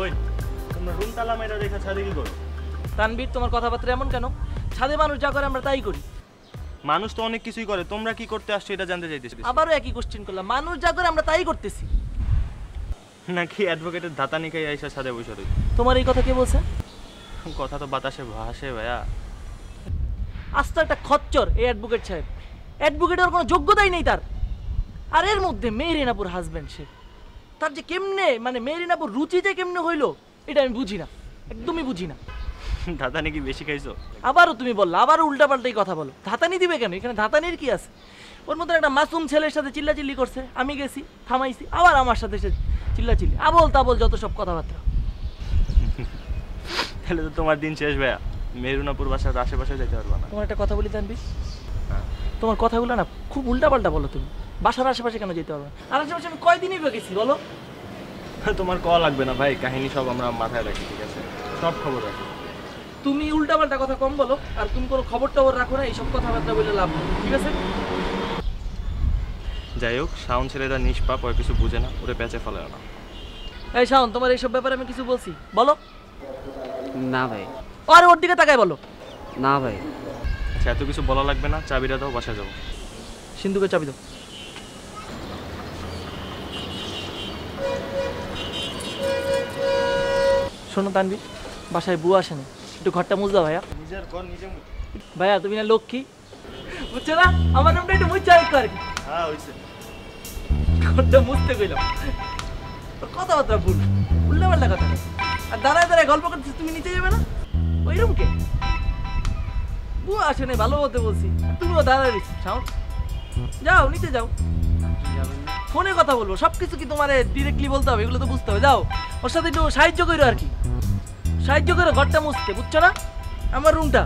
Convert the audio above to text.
ওই তোমরা রুম তালা মেরা রেখে ছাদে কি করো? তানবীর, তোমার কথাবার্তা এমন কেন? ছাদে মানুষ যা করে আমরা তাই করি। মানুষ তো অনেক কিছুই করে, তোমরা কি করতে আসছো এটা জানতে চাইতেছি। আবারও একই কোশ্চেন করলাম। মানুষ যা করে আমরা তাই করতেছি। নাকি অ্যাডভোকেটের ধাতা নিকাই আইসা ছাদে বসে রই? তোমার এই কথা কে বলছে? কথা তো বাতাসে ভাসে ভাইয়া। আস্ত একটা খচ্চর এই অ্যাডভোকেট সাহেব। অ্যাডভোকেটের কোনো যোগ্যতাই নেই তার। আর এর মধ্যে মেহরিনাপুর হাজব্যান্ড সে। তার যে কেমনে মানে মেহরিনাপুর রুচি যে কেমনে হইলো এটা আমি বুঝি না, একদমই বুঝি না। ধাতানি কি বেশি খাইছো? আবারও তুমি বললো, আবারও উল্টাপাল্টাই কথা বলো। ধাতানি দিবে কেন? এখানে ধাতানির কি আছে? ওর মধ্যে একটা মাসুম ছেলের সাথে চিল্লাচিল্লি করছে, আমি গেছি থামাইছি, আবার আমার সাথে সে চিল্লাচিল্লি, আবল তাবল যত সব কথাবার্তা। তাহলে তো তোমার দিন শেষ ভাইয়া, মেহরুনাপুর বাসার আশেপাশে যেতে পারবা না। তোমার একটা কথা বলি তানবীর, তোমার কথাগুলো না খুব উল্টাপাল্টা বলো তুমি। বাসার আশেপাশে কেন যেতে পারবে? আর আশেপাশে আমি কয়দিনই গেছি বলো। তোমার কল লাগবে না ভাই, কাহিনী সব আমরা মাথায় রাখি, ঠিক আছে? সব খবর রাখি। তুমি উল্টাপাল্টা কথা কম বলো, আর তুমি কোনো খবর টবর রাখো না, এইসব কথাবার্তা বলে লাভ নেই, ঠিক আছে? যাই হোক, শাওন ছেলেটা নিষ্পাপ, ওর কিছু বুঝে না, ওরে প্যাচে ফেলে না। এই শাওন, তোমার এইসব ব্যাপারে আমি কিছু বলছি বলো? না ভাই। আরে ওর দিকে তাকায় বলো। না ভাই। আচ্ছা, এত কিছু বলা লাগবে না, চাবিটা দাও, বাসায় যাবো। সিন্ধুকে চাবি দাও। শোনো তানবীর, বাসায় বুয়া আসেনি, একটু ঘরটা মুছ দাও ভাইয়া। নিজের ঘর নিজে। ভাইয়া তুমি না লক্ষ্মী, বুঝছো না? আমার নামটা একটু মুছ আর কি। হ্যাঁ হইছে, ঘরটা মুছতে কইলাম। কথাবার্তা ভুল, উল্টাপাল্টা কথা। আর দাঁড়ায় দাঁড়ায় গল্প করতেছি, তুমি নিচে যাবে না? ওই রুম কে? বুয়া আসে নাই ভালো বলতে বলছি, তুমিও দাঁড়ায় রয়েছি। শাওন যাও, নিচে যাও, ফোনে কথা বলবো। সবকিছু কি তোমার ডিরেক্টলি বলতে হবে? এগুলো তো বুঝতে হবে। যাও, ওর সাথে একটু সাহায্য করো আর কি, সাহায্য করো ঘরটা মুছতে, বুঝছো না? আমার রুমটা